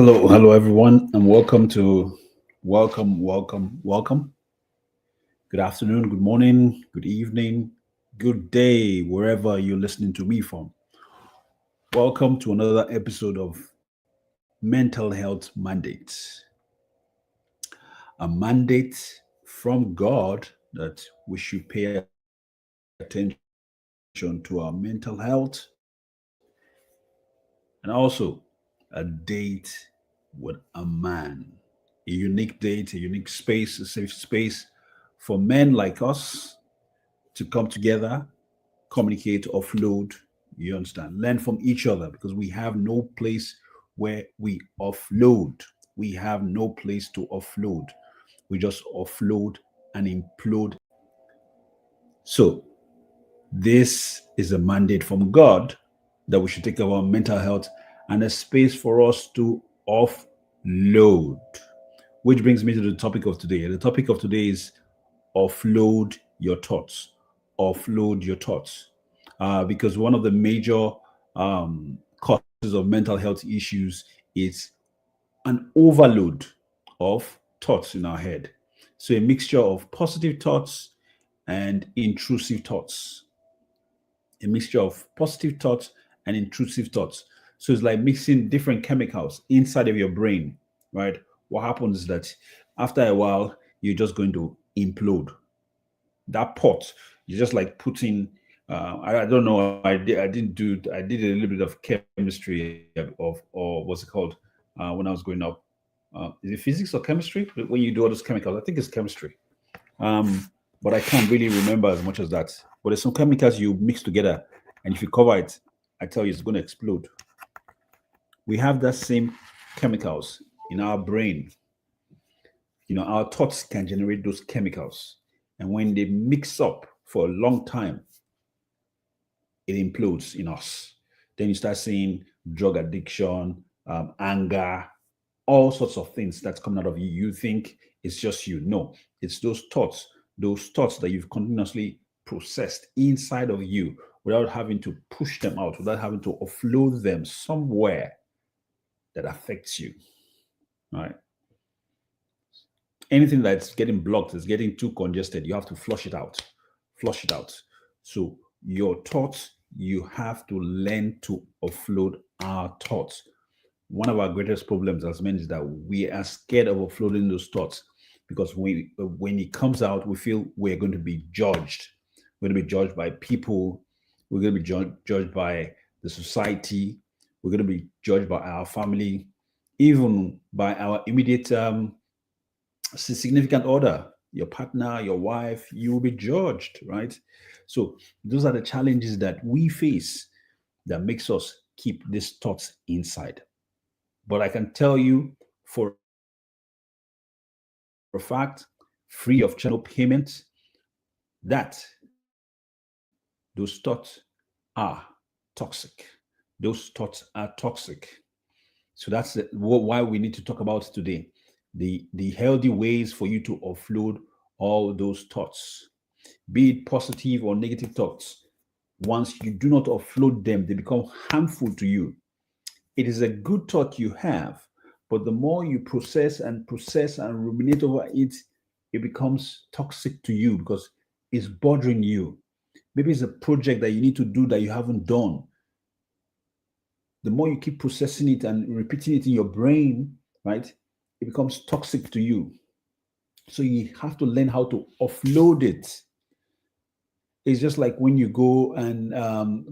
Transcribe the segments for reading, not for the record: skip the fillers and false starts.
Hello, everyone, and welcome. Good afternoon, good morning, good evening, good day, wherever you're listening to me from. Welcome to another episode of Mental Health Mandate, a mandate from God that we should pay attention to our mental health and also a date with a man. A unique date, a unique space, a safe space for men like us to come together, communicate, offload, you understand, learn from each other because we have no place where we offload. We have no place to offload. We just offload and implode. So, this is a mandate from God that we should take care of our mental health and a space for us to offload. Which brings me to the topic of today. The topic of today is offload your thoughts. Offload your thoughts. Because one of the major causes of mental health issues is an overload of thoughts in our head. So, a mixture of positive thoughts and intrusive thoughts. A mixture of positive thoughts and intrusive thoughts. So, it's like mixing different chemicals inside of your brain, right? What happens is that after a while, you're just going to implode that pot. You just like putting I don't know, I did a little bit of chemistry of, or what's it called, when I was growing up. Is it physics or chemistry when you do all those chemicals? I think it's chemistry. um but I can't really remember as much as that. But there's some chemicals you mix together, and if you cover it, I tell you, it's going to explode. We have that same chemicals in our brain. Our thoughts can generate those chemicals, and when they mix up for a long time, it implodes in us. Then you start seeing drug addiction, anger, all sorts of things that's coming out of you. You think it's just you. No, it's those thoughts that you've continuously processed inside of you without having to push them out, without having to offload them somewhere that affects you. Right? Anything that's getting blocked, is getting too congested, you have to flush it out. Flush it out. So your thoughts, you have to learn to offload our thoughts. One of our greatest problems as men is that we are scared of offloading those thoughts because when it comes out, we feel we're going to be judged. We're going to be judged by people. We're going to be judged by the society. We're going to be judged by our family, even by our immediate significant other, your partner, your wife. You will be judged, right? So those are the challenges that we face that makes us keep these thoughts inside. But I can tell you for a fact, free of charge, no payment, that those thoughts are toxic. Those thoughts are toxic. So that's why we need to talk about today. The healthy ways for you to offload all those thoughts, be it positive or negative thoughts. Once you do not offload them, they become harmful to you. It is a good thought you have, but the more you process and ruminate over it, it becomes toxic to you because it's bothering you. Maybe it's a project that you need to do that you haven't done. The more you keep processing it and repeating it in your brain, right, it becomes toxic to you. So you have to learn how to offload it. It's just like when you go and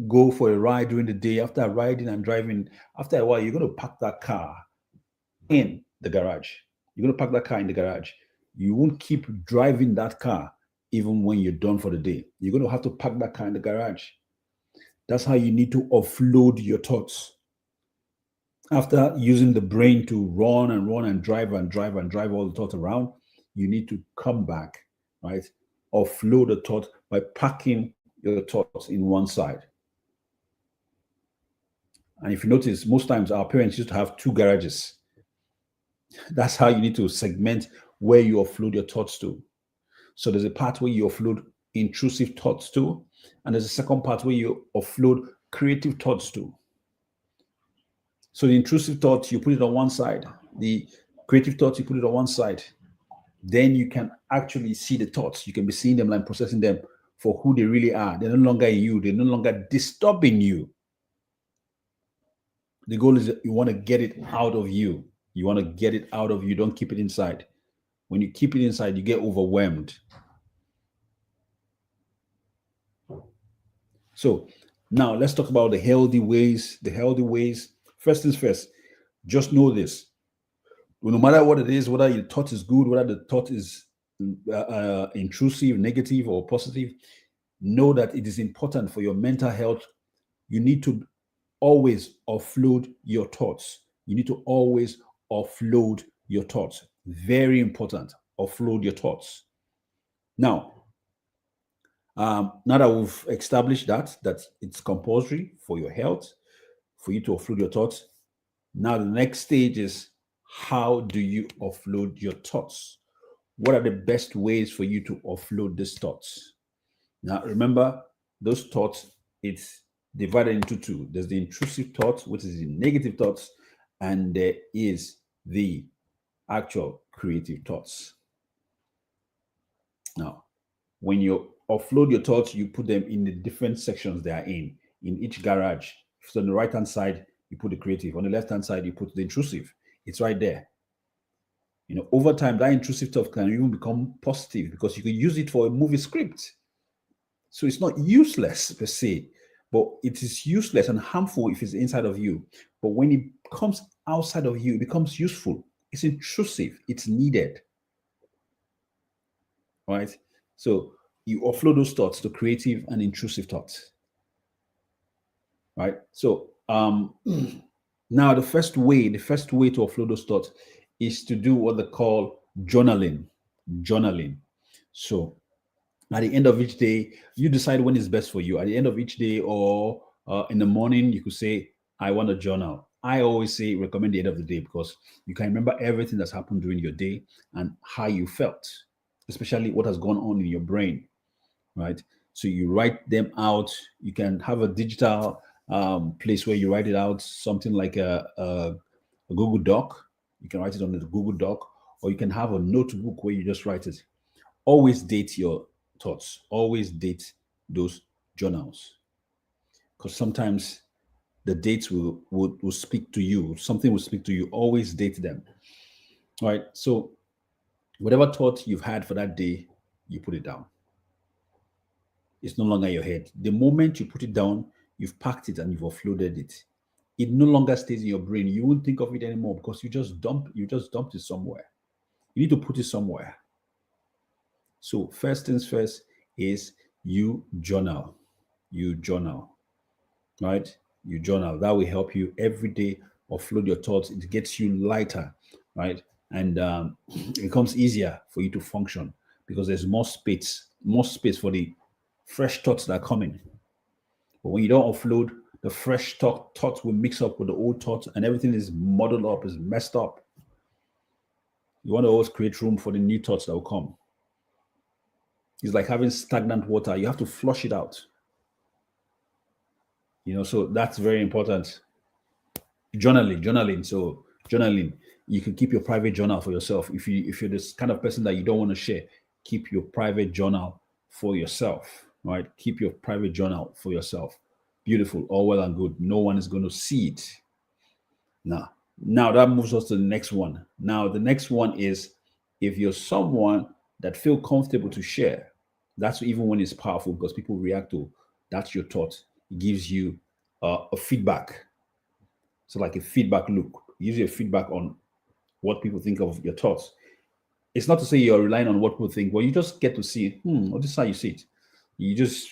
go for a ride during the day. After riding and driving, after a while, you're going to park that car in the garage. You're going to park that car in the garage. You won't keep driving that car even when you're done for the day. You're going to have to park that car in the garage. That's how you need to offload your thoughts. After using the brain to run and run and drive and drive and drive all the thoughts around, you need to come back, right? Offload the thought by parking your thoughts in one side. And if you notice, most times our parents used to have two garages. That's how you need to segment where you offload your thoughts to. So there's a part where you offload intrusive thoughts to, and there's a second part where you offload creative thoughts to. So the intrusive thoughts, you put it on one side. The creative thoughts, you put it on one side. Then you can actually see the thoughts. You can be seeing them and processing them for who they really are. They're no longer you. They're no longer disturbing you. The goal is that you want to get it out of you. You want to get it out of you. Don't keep it inside. When you keep it inside, you get overwhelmed. So now let's talk about the healthy ways. The healthy ways. First things first, just know this. Well, no matter what it is, whether your thought is good, whether the thought is intrusive, negative, or positive, know that it is important for your mental health. You need to always offload your thoughts. You need to always offload your thoughts. Very important. Offload your thoughts. Now that we've established that it's compulsory for your health, for you to offload your thoughts. Now the next stage is, how do you offload your thoughts? What are the best ways for you to offload these thoughts? Now remember, those thoughts, it's divided into two. There's the intrusive thoughts, which is the negative thoughts, and there is the actual creative thoughts. Now, when you offload your thoughts, you put them in the different sections they are in each garage. So on the right hand side, you put the creative. On the left hand side, you put the intrusive. It's right there. Over time, that intrusive thought can even become positive because you can use it for a movie script. So it's not useless per se, but it is useless and harmful if it's inside of you. But when it comes outside of you, it becomes useful. It's intrusive. It's needed. Right? So you offload those thoughts to creative and intrusive thoughts. Right? So now the first way to offload those thoughts is to do what they call journaling. Journaling. So at the end of each day, you decide when is best for you. At the end of each day or in the morning, you could say, I want a journal. I always say recommend the end of the day because you can remember everything that's happened during your day and how you felt, especially what has gone on in your brain, right? So you write them out. You can have a digital place where you write it out, something like a Google Doc. You can write it on the Google Doc, or you can have a notebook where you just write it. Always date your thoughts. Always date those journals, because sometimes the dates will speak to you. Something will speak to you. Always date them. All right. So whatever thought you've had for that day, you put it down. It's no longer in your head. The moment you put it down, you've packed it and you've offloaded it. It no longer stays in your brain. You won't think of it anymore because you just dumped it somewhere. You need to put it somewhere. So first things first is you journal. You journal. Right? You journal. That will help you every day offload your thoughts. It gets you lighter, right? And it becomes easier for you to function because there's more space for the fresh thoughts that are coming. But when you don't offload, the fresh thoughts will mix up with the old thoughts and everything is muddled up, is messed up. You want to always create room for the new thoughts that will come. It's like having stagnant water. You have to flush it out. So that's very important. Journaling. So journaling, you can keep your private journal for yourself. If you're this kind of person that you don't want to share, keep your private journal for yourself, right? Keep your private journal for yourself. Beautiful, all well and good. No one is going to see it. Now that moves us to the next one. Now the next one is, if you're someone that feel comfortable to share, that's even when it's powerful because people react to that's your thought. It gives you a feedback. So like a feedback loop. It gives you a feedback on what people think of your thoughts. It's not to say you're relying on what people think, but you just get to see, this is how you see it. You just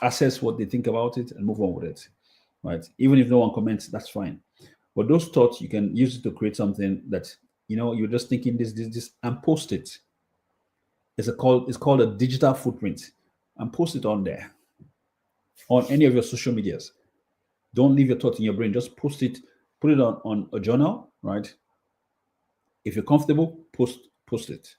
assess what they think about it and move on with it, right? Even if no one comments, that's fine. But those thoughts, you can use it to create something that, you're just thinking this, and post it. It's called a digital footprint, and post it on there, on any of your social medias. Don't leave your thoughts in your brain. Just post it, put it on a journal, right? If you're comfortable, post it.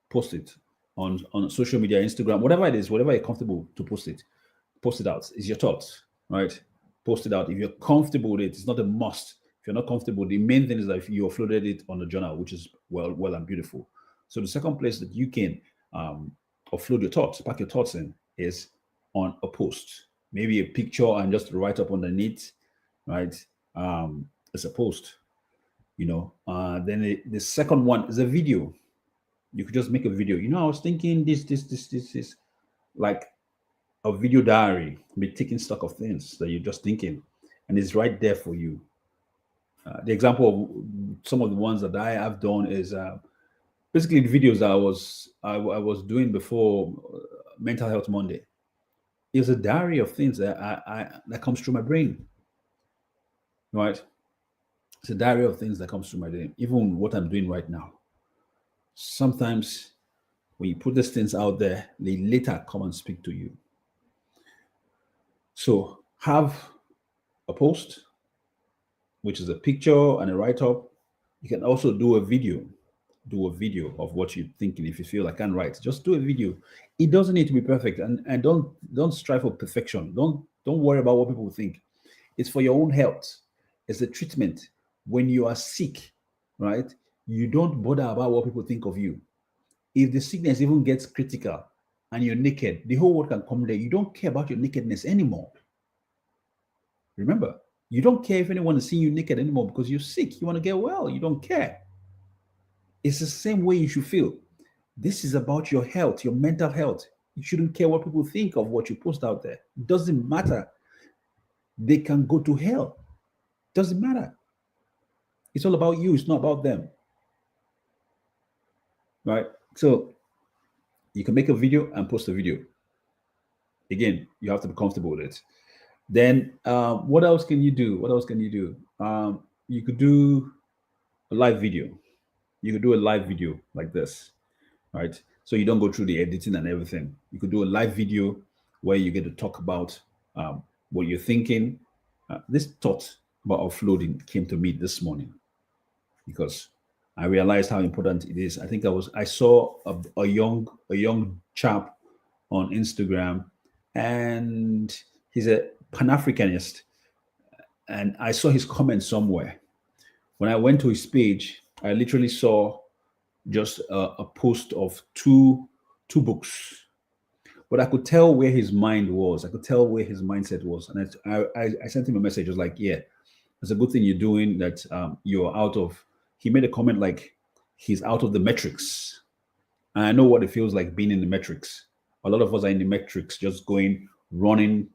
Post it on social media, Instagram, whatever it is, whatever you're comfortable to post it out. It's your thoughts, right? Post it out. If you're comfortable with it, it's not a must If you're not comfortable, the main thing is that if you uploaded it on the journal, which is well and beautiful. So the second place that you can um, offload your thoughts, pack your thoughts in, is on a post, maybe a picture and just write up underneath, right? It's a post, Then the second one is a video. You could just make a video. I was thinking this, like a video diary, be taking stock of things that you're just thinking, and it's right there for you. The example of some of the ones that I have done is basically the videos that I was doing before Mental Health Monday. It's a diary of things that that comes through my brain, right? It's a diary of things that comes through my brain. Even what I'm doing right now. Sometimes when you put these things out there, they later come and speak to you. So have a post, which is a picture and a write-up. You can also do a video. Do a video of what you're thinking. If you feel like I can't write, just do a video. It doesn't need to be perfect, and don't strive for perfection. Don't worry about what people think. It's for your own health. It's a treatment. When you are sick, right? You don't bother about what people think of you. If the sickness even gets critical and you're naked, the whole world can come there. You don't care about your nakedness anymore. Remember, you don't care if anyone is seeing you naked anymore because you're sick. You want to get well. You don't care. It's the same way you should feel. This is about your health, your mental health. You shouldn't care what people think of what you post out there. It doesn't matter. They can go to hell. Doesn't matter. It's all about you. It's not about them. Right? So you can make a video and post a video. Again, you have to be comfortable with it. Then what else can you do? What else can you do? You could do a live video. You could do a live video like this, right? So you don't go through the editing and everything. You could do a live video where you get to talk about what you're thinking. This thought about offloading came to me this morning because I realized how important it is. I saw a young chap on Instagram, and he's a Pan-Africanist, and I saw his comment somewhere. When I went to his page, I literally saw just a post of two books, but I could tell where his mind was. I could tell where his mindset was, and I sent him a message. I was like, "Yeah, it's a good thing you're doing that. You're out of." He made a comment like he's out of the metrics, and I know what it feels like being in the metrics. A lot of us are in the metrics, just running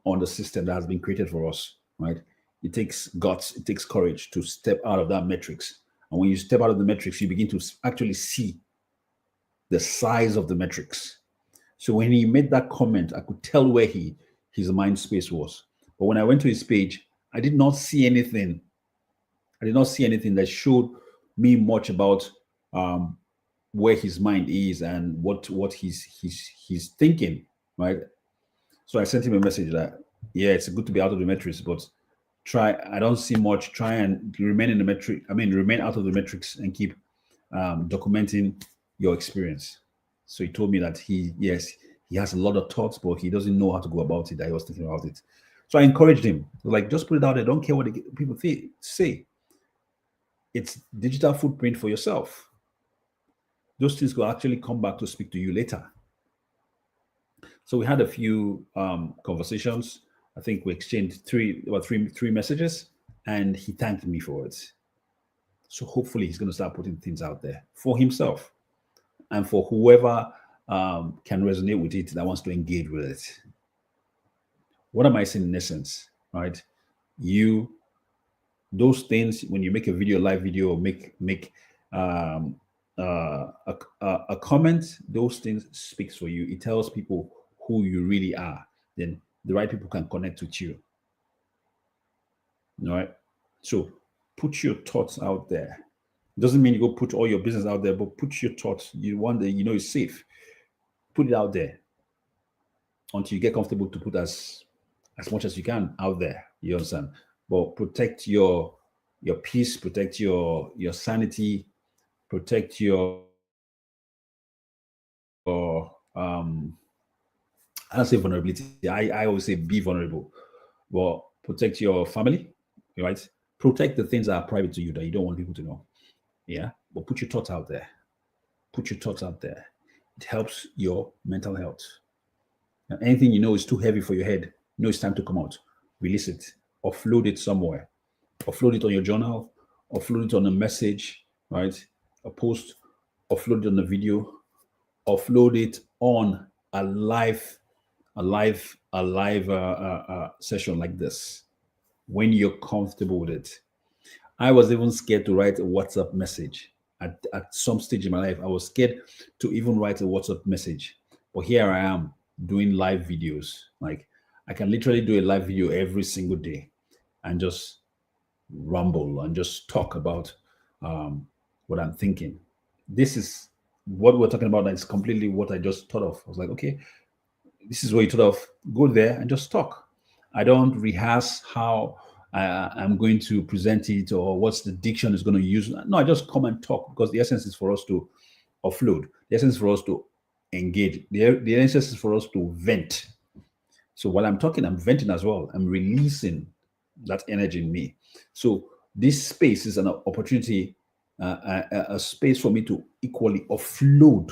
on the system that has been created for us, right? It takes guts, it takes courage to step out of that metrics. And when you step out of the metrics, you begin to actually see the size of the metrics. So when he made that comment, I could tell where his mind space was. But when I went to his page, I did not see anything. I did not see anything that showed me much about where his mind is and what he's thinking, right? So I sent him a message that, yeah, it's good to be out of the metrics, but I don't see much. Try and remain in the metric. Remain out of the metrics and keep documenting your experience. So he told me that he has a lot of thoughts, but he doesn't know how to go about it. That he was thinking about it. So I encouraged him, like, just put it out there. Don't care what people say. It's digital footprint for yourself. Those things will actually come back to speak to you later. So we had a few conversations. I think we exchanged three messages, and he thanked me for it. So hopefully he's going to start putting things out there for himself and for whoever can resonate with it that wants to engage with it. What am I saying in essence, right? Those things, when you make a video, live video, or make a comment, those things speaks for you. It tells people who you really are. Then the right people can connect with you. All right. So put your thoughts out there. Doesn't mean you go put all your business out there, but put your thoughts. You want that it's safe. Put it out there until you get comfortable to put as much as you can out there. You understand? But protect your peace, protect your sanity, protect your I don't say vulnerability. I always say be vulnerable. But protect your family, right? Protect the things that are private to you that you don't want people to know. Yeah. But put your thoughts out there. Put your thoughts out there. It helps your mental health. Now, anything you know is too heavy for your head, you know it's time to come out. Release it. Offload it somewhere. Offload it on your journal. Offload it on a message, right? A post. Offload it on a video. Offload it on a live session like this when you're comfortable with it. I was even scared to write a WhatsApp message at some stage in my life. I was scared to even write a WhatsApp message, but here I am doing live videos. Like I can literally do a live video every single day and just rumble and just talk about what I'm thinking. This is what we're talking about. That's completely what I just thought of. I was like, okay, this is what you thought of. Go there and just talk. I don't rehearse how I'm going to present it or what's the diction is going to use. No, I just come and talk because the essence is for us to offload. The essence is for us to engage. The essence is for us to vent. So while I'm talking, I'm venting as well. I'm releasing that energy in me. So this space is an opportunity, a space for me to equally offload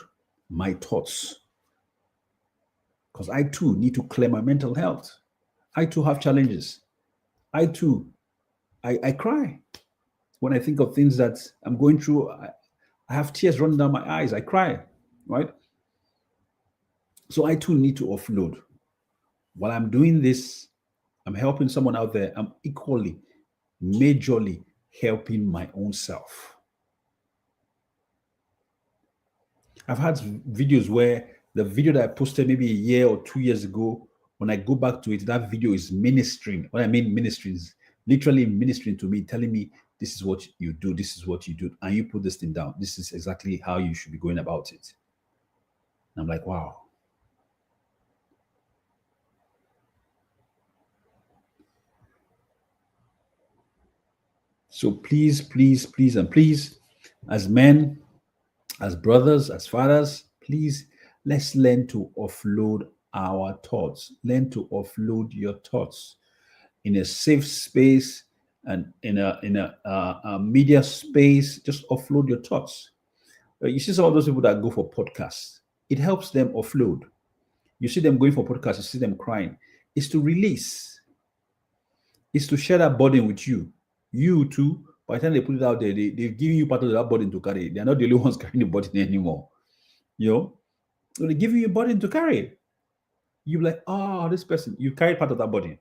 my thoughts because I too need to clear my mental health. I too have challenges. I too, I cry when I think of things that I'm going through. I have tears running down my eyes. I cry, right? So I too need to offload. While I'm doing this, I'm helping someone out there. I'm equally, majorly helping my own self. I've had videos where the video that I posted maybe a year or 2 years ago, when I go back to it, that video is ministering. What I mean, ministering is literally ministering to me, telling me this is what you do, this is what you do, and you put this thing down. This is exactly how you should be going about it. And I'm like, wow. So please, please, please, and please, as men, as brothers, as fathers, please let's learn to offload our thoughts. Learn to offload your thoughts in a safe space and in a media space. Just offload your thoughts. You see some of those people that go for podcasts. It helps them offload. You see them going for podcasts. You see them crying. It's to release. It's to share that burden with you. You too. By the time they put it out there, they've given you part of that burden to carry. They're not the only ones carrying the burden anymore. You know, so they're giving you a burden to carry. You're like, oh, this person, you carry part of that burden.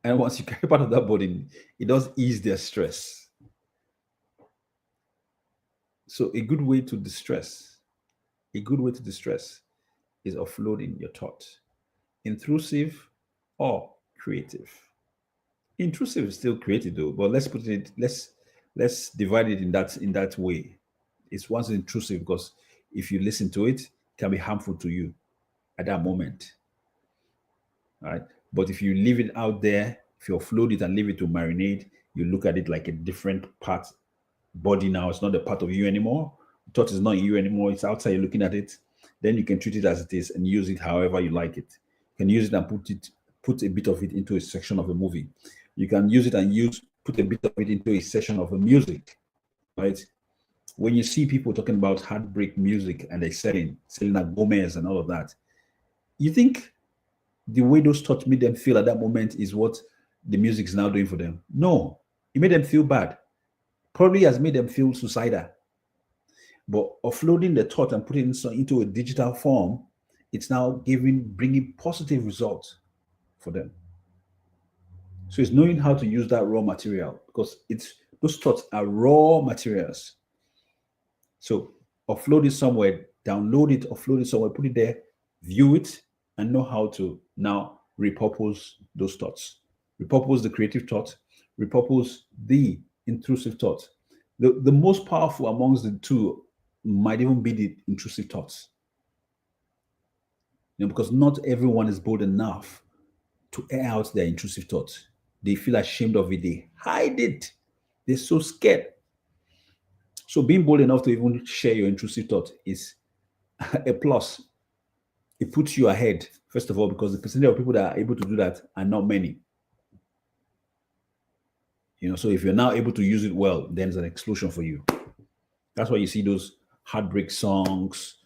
And once you carry part of that burden, it does ease their stress. So a good way to distress, is offloading your thought. Intrusive or creative. Intrusive is still creative though, but let's divide it in that way. It's once intrusive because if you listen to it, it can be harmful to you at that moment. Right? But if you leave it out there, if you offload it and leave it to marinate, you look at it like a different part body now. It's not a part of you anymore. The thought is not you anymore. It's outside. You're looking at it. Then you can treat it as it is and use it however you like it. You can use it and put a bit of it into a section of a movie. You can use it and put a bit of it into a section of a music, right? When you see people talking about heartbreak music and they're selling Selena Gomez and all of that, you think the way those thoughts made them feel at that moment is what the music is now doing for them? No, it made them feel bad. Probably has made them feel suicidal. But offloading the thought and putting it into a digital form, it's now bringing positive results for them. So it's knowing how to use that raw material because those thoughts are raw materials. So offload it somewhere, download it, offload it somewhere, put it there, view it, and know how to now repurpose those thoughts. Repurpose the creative thought, repurpose the intrusive thought. The most powerful amongst the two might even be the intrusive thoughts. Because not everyone is bold enough to air out their intrusive thoughts. They feel ashamed of it. They hide it. They're so scared. So being bold enough to even share your intrusive thought is a plus. It puts you ahead, first of all, because the percentage of people that are able to do that are not many. So if you're now able to use it well, then it's an explosion for you. That's why you see those heartbreak songs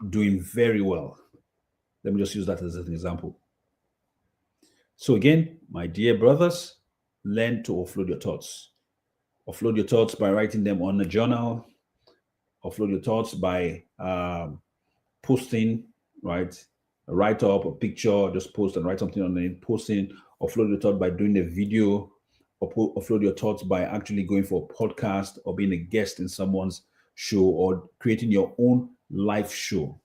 doing very well. Let me just use that as an example. So again, my dear brothers, learn to offload your thoughts. Offload your thoughts by writing them on a journal. Offload your thoughts by posting, right? Write up a picture, just post and write something on it, posting. Offload your thought by doing a video, or offload your thoughts by actually going for a podcast or being a guest in someone's show or creating your own live show.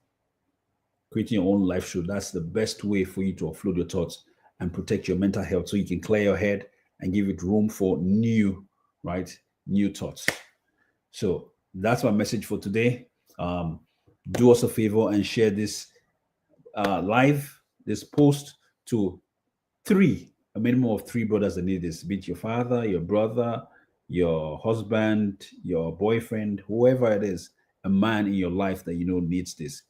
Creating your own live show. That's the best way for you to offload your thoughts and protect your mental health so you can clear your head and give it room for new thoughts. So that's my message for today. Do us a favor and share this this post to a minimum of 3 brothers that need this, be it your father, your brother, your husband, your boyfriend, whoever it is, a man in your life that you know needs this.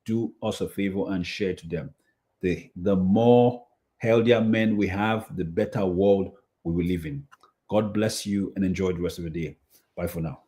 Do us a favor and share to them. The more healthier men we have, the better world we will live in. God bless you and enjoy the rest of the day. Bye for now.